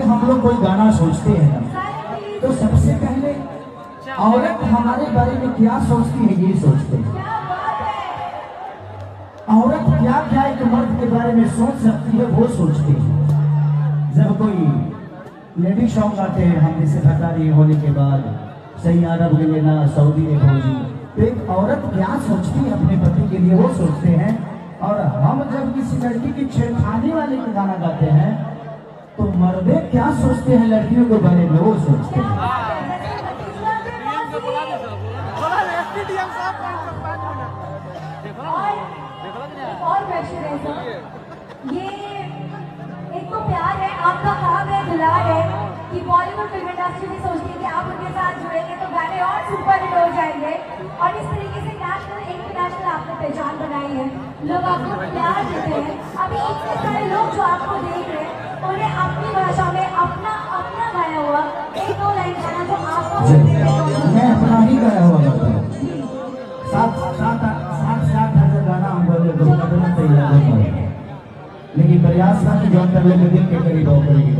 हम लोग कोई गाना सोचते हैं ना, तो सबसे पहले औरत हमारे बारे में क्या सोचती है ये सोचते हैं। औरत क्या क्या एक मर्द के बारे में सोच सकती है वो सोचती है। जब कोई लेडी सॉन्ग आते हैं, हम जैसे बता रही होने के बाद सही अरब में लेना, सऊदी में भोजी, तो एक औरत क्या सोचती है अपने पति के लिए वो सोचते हैं। और हम जब किसी लड़की की छेड़खानी वाले के गाना गाते हैं तो मर्दे क्या सोचते हैं लड़कियों के बारे में वो सोचते हैं। और क्वेश्चन है सर, ये एक तो प्यार है आपका, काम है, दुलार है कि बॉलीवुड फिल्म इंडस्ट्री भी सोचती है कि आप उनके साथ जुड़ेंगे तो गाने और सुपर हिट हो जाएंगे, और इस तरीके से नेशनल इंटरनेशनल आपने पहचान बनाई है, लोग आपको प्यार देते हैं। अभी इतने सारे लोग जो आपको देख रहे हैं उन्हें अपनी भाषा में अपना अपना गाया हुआ एक दो लाइन गाना जो आपको मैं अपना ही गाया हुआ गाता हूँ। सात हजार गाना हम बोले तो करना तैयार है, लेकिन प्रयास ना कि जो अंतर लेके दिल के करीब हो करेगी।